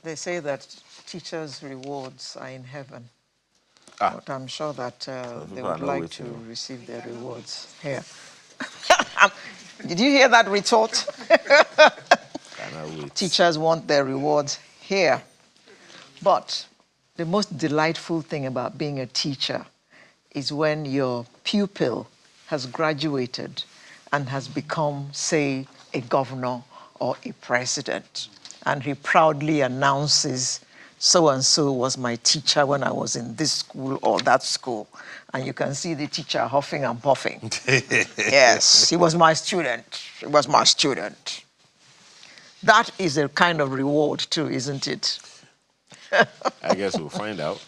They say that teachers' rewards are in heaven. But I'm sure that they would like to receive their rewards here. Did you hear that retort? Teachers want their rewards here. But the most delightful thing about being a teacher is when your pupil has graduated and has become, say, a governor or a president, and he proudly announces, so-and-so was my teacher when I was in this school or that school. And you can see the teacher huffing and puffing. Yes, he was my student. He was my student. That is a kind of reward too, isn't it? I guess we'll find out.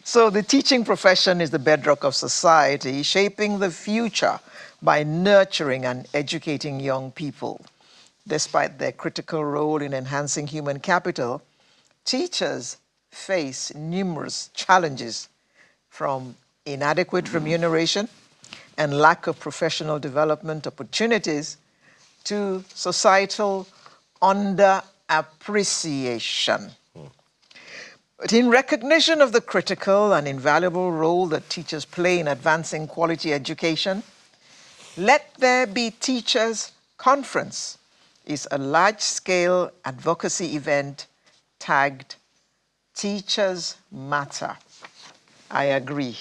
So the teaching profession is the bedrock of society, shaping the future by nurturing and educating young people. Despite their critical role in enhancing human capital, teachers face numerous challenges, from inadequate remuneration and lack of professional development opportunities to societal underappreciation. But in recognition of the critical and invaluable role that teachers play in advancing quality education, Let There Be Teachers Conference is a large-scale advocacy event tagged Teachers Matter. I agree.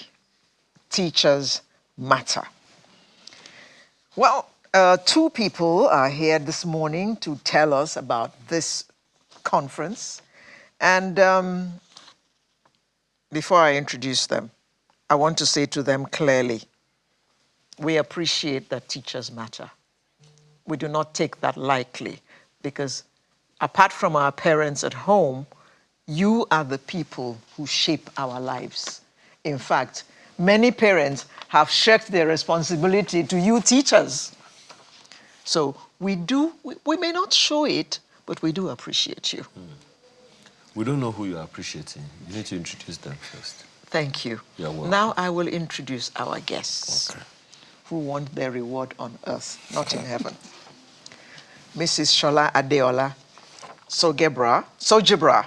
Teachers matter. Well, two people are here this morning to tell us about this conference. And before I introduce them, I want to say to them clearly, we appreciate that teachers matter. We do not take that lightly, because apart from our parents at home, you are the people who shape our lives. In fact, many parents have shirked their responsibility to you teachers. So we may not show it, but we do appreciate you. We don't know who you are appreciating. You need to introduce them first. Thank you. You're welcome. Now I will introduce our guests, okay, who want their reward on earth, not in heaven. Mrs. Shola Adeola Sojebra,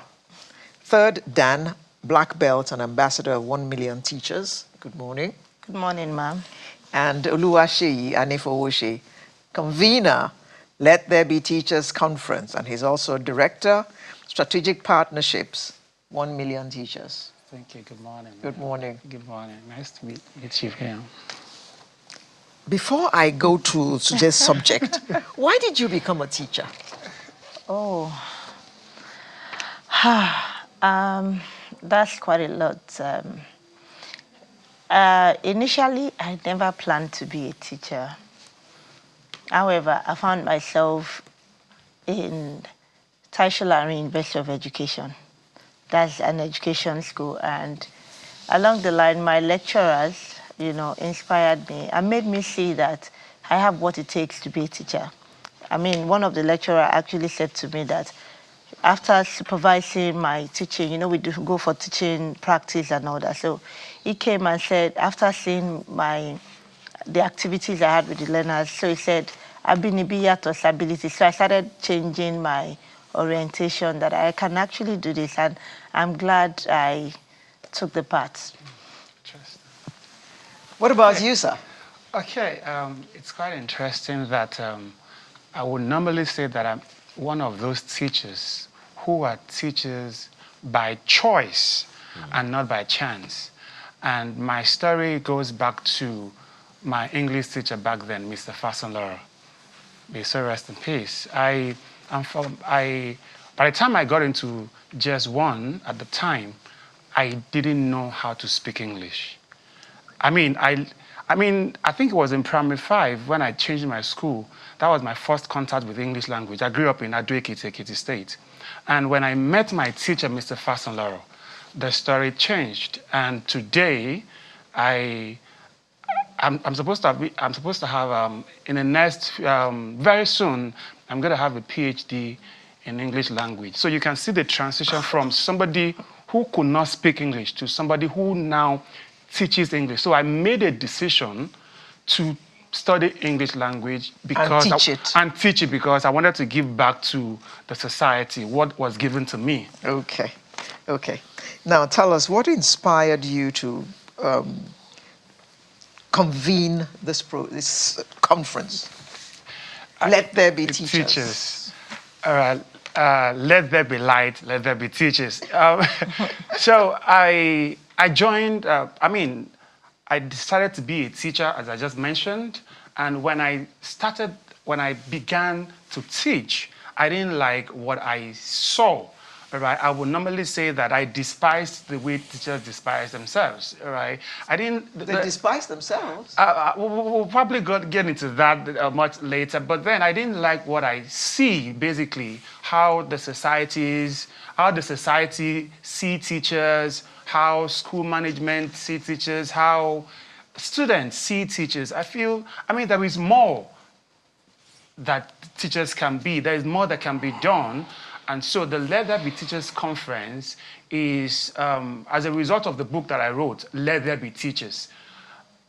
third Dan, black belt and ambassador of 1 Million Teachers. Good morning. Good morning, ma'am. And Oluwaseyi Anifowoshe, convener, Let There Be Teachers Conference, and he's also director, strategic partnerships, 1 Million Teachers. Thank you. Good morning. Good morning. Good morning. Nice to meet you here. Before I go to today's subject, why did you become a teacher? Oh, that's quite a lot. Initially, I never planned to be a teacher. However, I found myself in Taisholari University of Education. That's an education school. And along the line, my lecturers, inspired me and made me see that I have what it takes to be a teacher. I mean, one of the lecturers actually said to me that after supervising my teaching, we do go for teaching practice and all that. So he came and said, after seeing the activities I had with the learners, so he said, Abinibiya to stability. So I started changing my orientation that I can actually do this, and I'm glad I took the path. What about you, sir? Okay, it's quite interesting that I would normally say that I'm one of those teachers who are teachers by choice and not by chance. And my story goes back to my English teacher back then, Mr. Fasanlora. May so rest in peace. By the time I got into JS1 at the time, I didn't know how to speak English. I think it was in primary 5 when I changed my school. That was my first contact with English language. I grew up in Ado-Ekiti, Ekiti State. And when I met my teacher, Mr. Fasanlora, the story changed. And today, I'm supposed to have in the next very soon, I'm going to have a PhD in English language. So you can see the transition from somebody who could not speak English to somebody who now teaches English. So I made a decision to study English language because and teach it because I wanted to give back to the society what was given to me. Okay. Now tell us, what inspired you to convene this conference? Let there be teachers. All right. Let there be light. Let there be teachers. So I joined. I decided to be a teacher, as I just mentioned. And when I began to teach, I didn't like what I saw. All right, I would normally say that I despised the way teachers despise themselves. All right, I didn't. They despise themselves. We'll probably get into that much later. But then I didn't like what I see. Basically, how the society see teachers, how school management see teachers, how students see teachers. There is more that teachers can be. There is more that can be done. And so the Let There Be Teachers Conference is, as a result of the book that I wrote, Let There Be Teachers.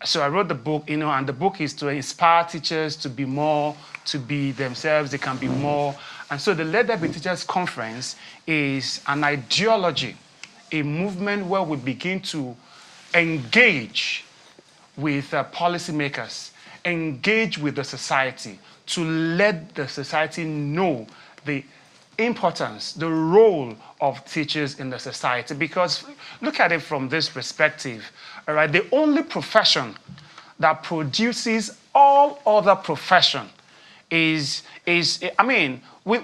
So I wrote the book, and the book is to inspire teachers to be more, to be themselves, they can be more. And so the Let There Be Teachers Conference is an ideology, a movement where we begin to engage with policymakers, engage with the society, to let the society know the importance, the role of teachers in the society. Because look at it from this perspective, all right? The only profession that produces all other profession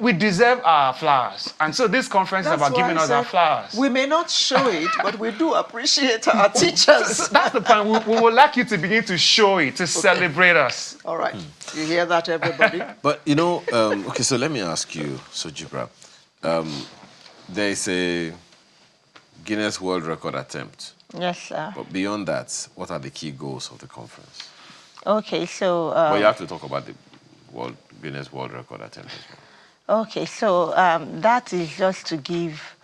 we deserve our flowers. And so this conference is about giving us our flowers. We may not show it, but we do appreciate our teachers. That's the point. We would like you to begin to show it, to celebrate us. All right. You hear that, everybody? But, okay, so let me ask you, Sojibra. There is a Guinness World Record attempt. Yes, sir. But beyond that, what are the key goals of the conference? Okay, so... But you have to talk about the Guinness World Record attempt as well. Okay, so that is just to give,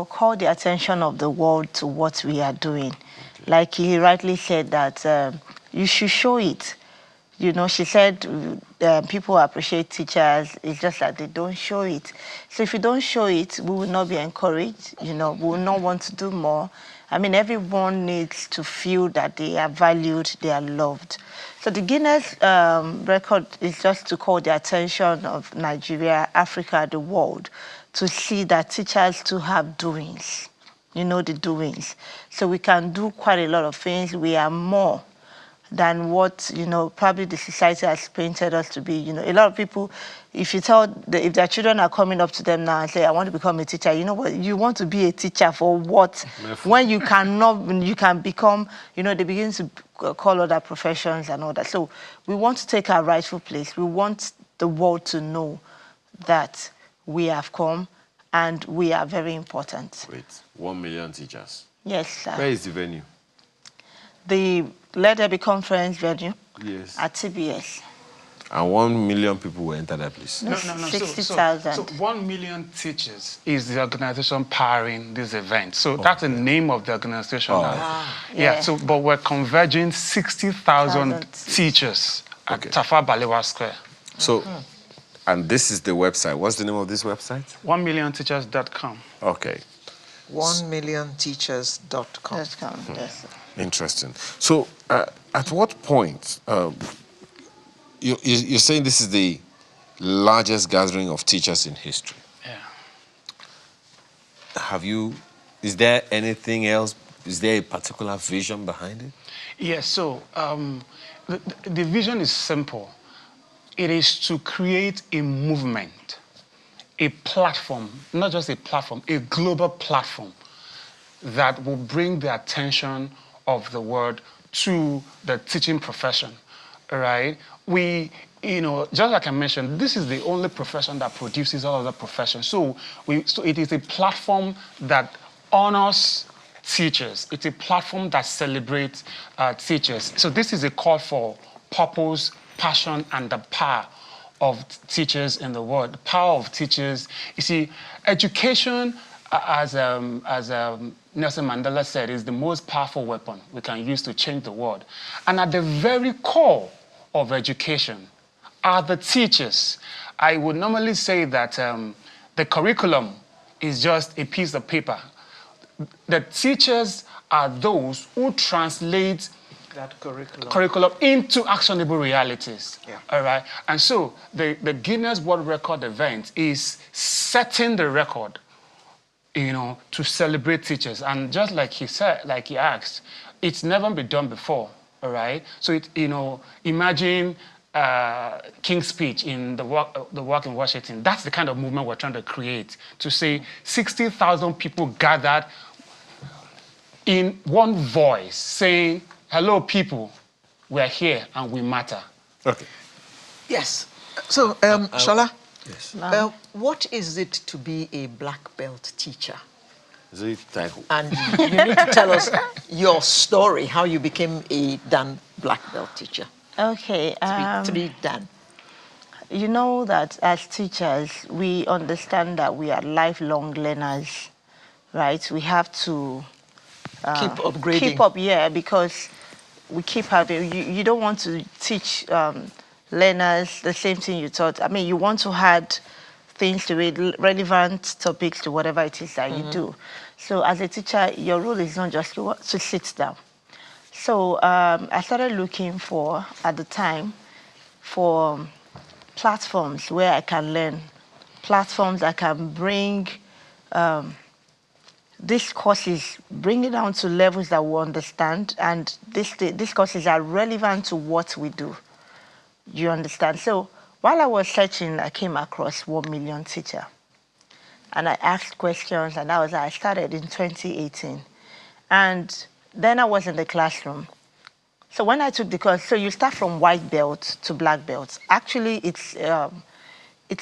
call the attention of the world to what we are doing. Okay. Like he rightly said that you should show it. She said people appreciate teachers. It's just that they don't show it. So if you don't show it, we will not be encouraged. We will not want to do more. Everyone needs to feel that they are valued, they are loved. So the Guinness record is just to call the attention of Nigeria, Africa, the world, to see that teachers too have doings, the doings. So we can do quite a lot of things. We are more than what, probably the society has painted us to be. A lot of people, if if their children are coming up to them now and say, I want to become a teacher, you know what, you want to be a teacher for what? When you can become, they begin to call other professions and all that. So we want to take our rightful place. We want the world to know that we have come and we are very important. Wait, 1 million teachers? Yes, sir. Where is the venue? The Let There Be Conference venue. Yes. At TBS. And 1 million people will enter that place? No. 60,000. So 1 million teachers is the organization powering this event. So that's the name of the organization. But we're converging 60,000 teachers at Tafa Balewa Square. So, and this is the website. What's the name of this website? 1millionteachers.com. Okay. 1millionteachers.com. Yes. Interesting. So, at what point, you're saying this is the largest gathering of teachers in history? Yeah. Is there anything else? Is there a particular vision behind it? Yes, so the vision is simple. It is to create a movement, a platform, not just a platform, a global platform that will bring the attention of the world to the teaching profession, all right? Just like I mentioned, this is the only profession that produces all other professions. So it is a platform that honors teachers. It's a platform that celebrates teachers. So this is a call for purpose, passion, and the power of teachers in the world. The power of teachers. You see, education, as Nelson Mandela said, is the most powerful weapon we can use to change the world. And at the very core of education are the teachers. I would normally say that the curriculum is just a piece of paper. The teachers are those who translate That curriculum into actionable realities. Yeah. All right. And so the Guinness World Record event is setting the record, to celebrate teachers. And just like he said, like he asked, it's never been done before. All right. So imagine King's speech in the walk in Washington. That's the kind of movement we're trying to create, to say 60,000 people gathered in one voice saying, hello, people, we're here and we matter. Okay. Yes. So, Shola, Yes. what is it to be a black belt teacher? Is it like, And you need to tell us your story, how you became a Dan black belt teacher. Okay. Three Dan. You know that as teachers, we understand that we are lifelong learners, right? We have to Keep upgrading. keep up, yeah, because we keep having, you don't want to teach learners the same thing you taught. I mean, you want to add things to it, relevant topics to whatever it is that you do. So as a teacher, your role is not just to sit down. So I started looking for, at the time, for platforms where I can learn, platforms that can bring these courses, bring it down to levels that we understand, and these courses are relevant to what we do. You understand? So while I was searching, I came across 1 Million Teacher. And I asked questions, and I started in 2018. And then I was in the classroom. So when I took the course, so you start from white belt to black belt. Actually, it's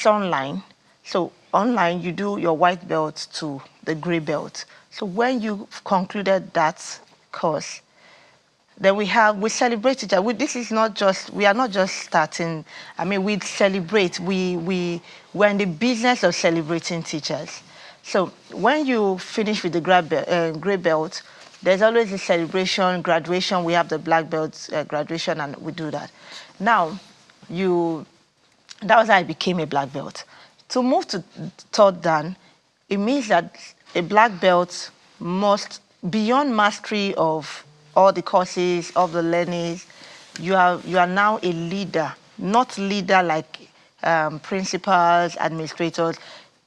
online. So online, you do your white belt to the gray belt. So when you concluded that course, then we celebrate each other. This is not just, we are not just starting, I mean, we celebrate. We're in the business of celebrating teachers. So when you finish with the gray belt, there's always a celebration, graduation. We have the black belt graduation, and we do that. Now, that was how I became a black belt. To move to third Dan, it means that a black belt must, beyond mastery of all the courses, of the learnings, you are now a leader, not leader like principals, administrators.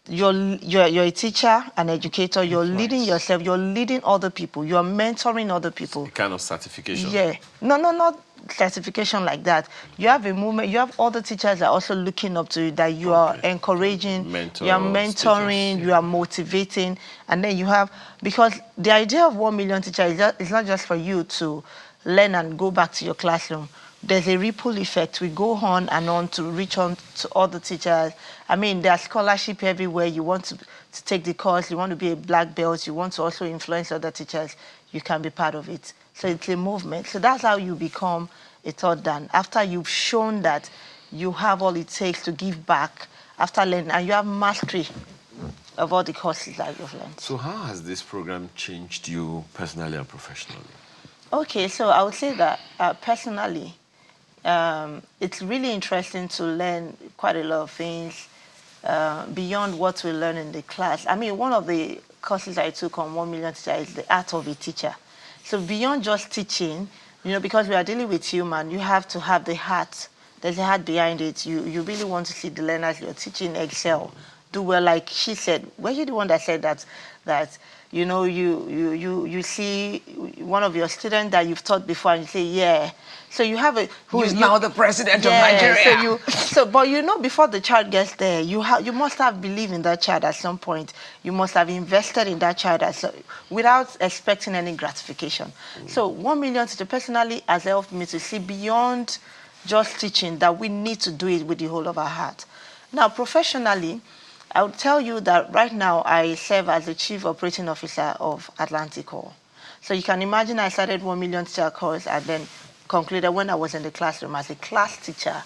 You're a teacher, an educator. You're leading yourself. You're leading other people. You're mentoring other people. a kind of certification? Yeah. No, not certification like that. You have a movement. You have other teachers that are also looking up to you, that you are encouraging. Mentor you are mentoring. status, yeah. You are motivating. And then you have, because the idea of 1 Million Teacher is not just for you to learn and go back to your classroom. There's a ripple effect. We go on and on to reach on to other teachers. I mean, there's scholarship everywhere. You want to take the course, you want to be a black belt, you want to also influence other teachers, you can be part of it. So it's a movement. So that's how you become a third Dan. After you've shown that you have all it takes to give back, after learning, and you have mastery of all the courses that you've learned. So how has this program changed you personally and professionally? Okay, so I would say that personally, it's really interesting to learn quite a lot of things beyond what we learn in the class. I mean, one of the courses I took on 1 Million Teacher is the art of a teacher. So beyond just teaching, because we are dealing with human, you have to have the heart. There's a heart behind it. You really want to see the learners you're teaching excel, do well. Like she said, were you the one that said that you see one of your students that you've taught before, and you say, yeah. So you have Who is now the president of Nigeria. But before the child gets there, you must have believed in that child at some point. You must have invested in that child without expecting any gratification. So 1 Million Teacher personally has helped me to see beyond just teaching, that we need to do it with the whole of our heart. Now, professionally, I would tell you that right now I serve as the Chief Operating Officer of Atlantic Hall. So you can imagine I started 1 Million Teacher course and then concluded when I was in the classroom as a class teacher.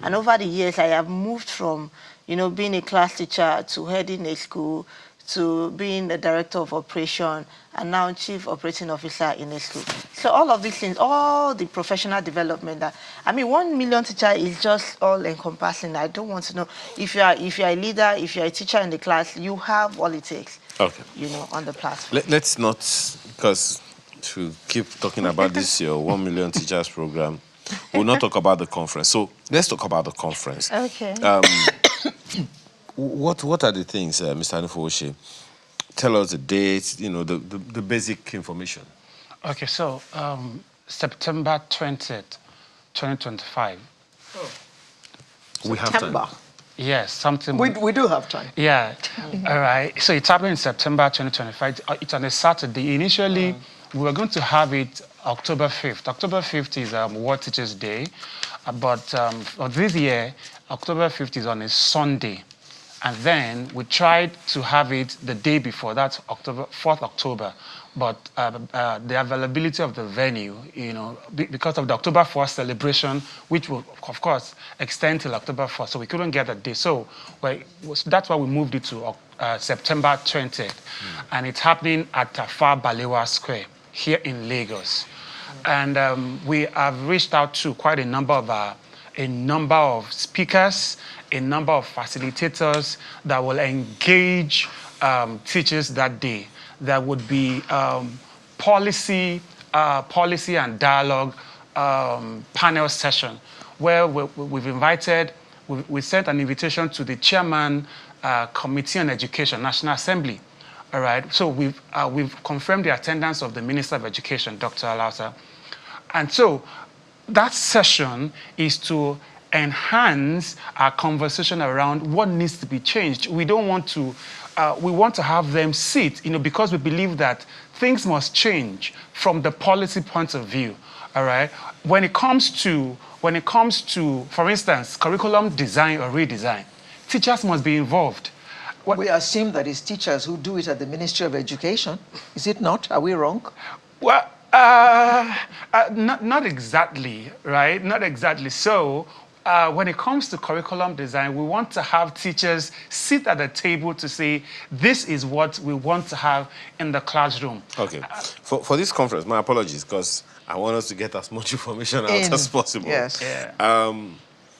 And over the years, I have moved from, being a class teacher to heading a school to being the director of operation, and now chief operating officer in a school. So all of these things, all the professional development that, I mean, 1 million teacher is just all encompassing. I don't want to know if you are a leader, if you are a teacher in the class, you have all it takes. Okay. You know, on the platform. Let's not, because to keep talking about this your 1 million teachers program, we'll not talk about the conference. So let's talk about the conference. Okay. What are the things, Mr. Anifowoshe? Tell us the dates, you know, the basic information. Okay, so September 20th, 2025. We have September. time. Yes, something. We do have time. Yeah. All right. So it's happening in September 2025. It's on a Saturday. Initially, we were going to have it October 5th. October 5th is World Teachers Day. But for this year, October 5th is on a Sunday. And then we tried to have it the day before, that's October, 4th October. But the availability of the venue, you know, because of the October 4th celebration, which will, of course, extend till October 4th, so we couldn't get that day. So that's why we moved it to September 20th. And it's happening at Tafa Balewa Square here in Lagos. And we have reached out to quite a number of speakers, a number of facilitators that will engage teachers that day. There would be policy and dialogue panel session where we sent an invitation to the chairman, Committee on Education, National Assembly. All right. So we've confirmed the attendance of the Minister of Education, Dr. Alausa. And so that session is to enhance our conversation around what needs to be changed. We don't want to, we want to have them sit, you know, because we believe that things must change from the policy point of view, all right? When it comes to, for instance, curriculum design or redesign, teachers must be involved. We assume that it's teachers who do it at the Ministry of Education. Is it not? Are we wrong? Well, not exactly, right? Not exactly. So when it comes to curriculum design, we want to have teachers sit at the table to say, this is what we want to have in the classroom. Okay. For this conference, my apologies, because I want us to get as much information out as possible. Yes. Yeah.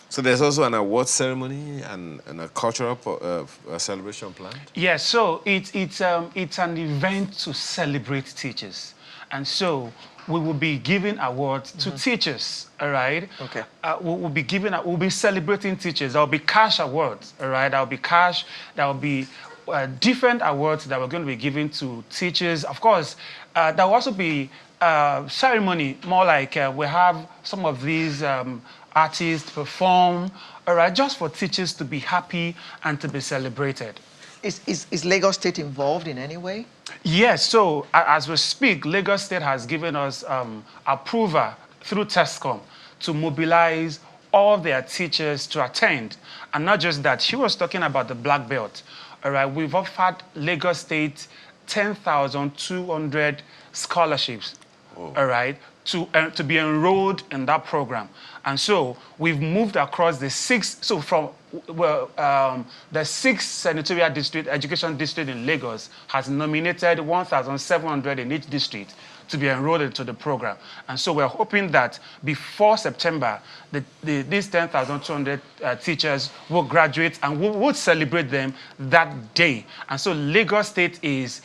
So there's also an award ceremony and a cultural celebration planned? Yeah, so it's an event to celebrate teachers. And so we will be giving awards to teachers, all right? Okay. We'll be celebrating teachers. There will be cash awards, all right? There will be cash. There will be different awards that we're going to be giving to teachers. Of course, there will also be ceremony, more like we have some of these artists perform, all right, just for teachers to be happy and to be celebrated. Is Lagos State involved in any way? Yes, so as we speak, Lagos State has given us approval through TESCOM to mobilize all their teachers to attend. And not just that, she was talking about the Black Belt. All right, we've offered Lagos State 10,200 scholarships, all right, to be enrolled in that program. And so we've moved across the the sixth senatorial district, education district in Lagos has nominated 1,700 in each district to be enrolled into the program. And so we're hoping that before September, these 10,200 teachers will graduate and we will celebrate them that day. And so Lagos State is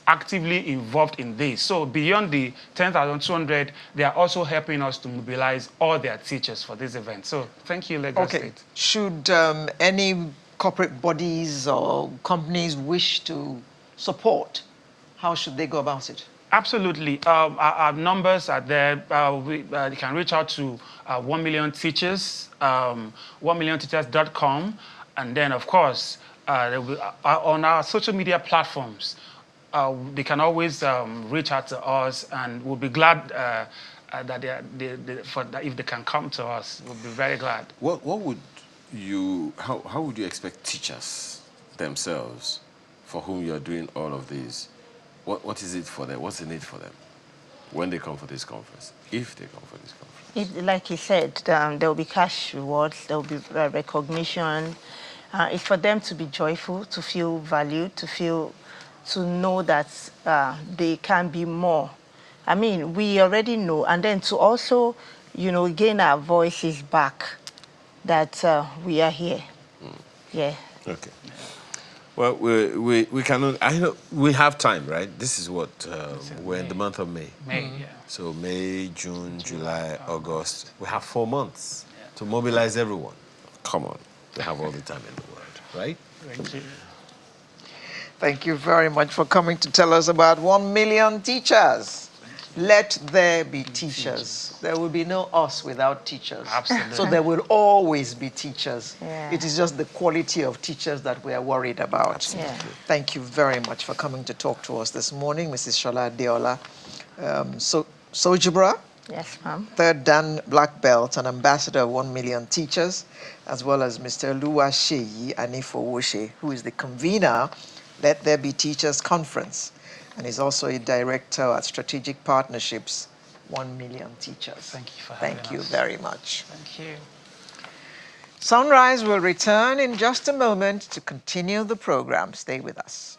actively involved in this. So beyond the 10,200, they are also helping us to mobilize all their teachers for this event. So thank you, Lagos State. Should any corporate bodies or companies wish to support, how should they go about it? Absolutely. Our numbers are there. You can reach out to 1 Million Teachers, 1millionteachers.com. And then, of course, on our social media platforms, they can always reach out to us, and we'll be glad that if they can come to us, we'll be very glad. How would you expect teachers themselves, for whom you're doing all of these, what is it for them? What's the need for them when they come for this conference, if they come for this conference? Like you said, there will be cash rewards, there will be recognition, It's for them to be joyful, to feel valued, to know that they can be more. I mean, we already know, and then to also, gain our voices back that we are here. Yeah. Okay. Well, we cannot. I know we have time, right? This is what we're in the month of May. May, yeah. So May, June, July, August. We have 4 months to mobilize everyone. Come on, we have all the time in the world, right? Thank you. Thank you very much for coming to tell us about 1 million teachers. Let there be teachers. There will be no us without teachers. Absolutely. So there will always be teachers. Yeah. It is just the quality of teachers that we are worried about. Absolutely. Yeah. Thank you very much for coming to talk to us this morning, Mrs. Shola Deola. Sojibra, Yes, ma'am. 3rd Dan Black Belt and ambassador of 1 million teachers, as well as Mr. Oluwaseyi Anifowose, who is the convener, Let There Be Teachers Conference, and is also a director at Strategic Partnerships, 1 million teachers. Thank you for having Thank you us. very much. Thank you. Sunrise will return in just a moment to continue the program. Stay with us.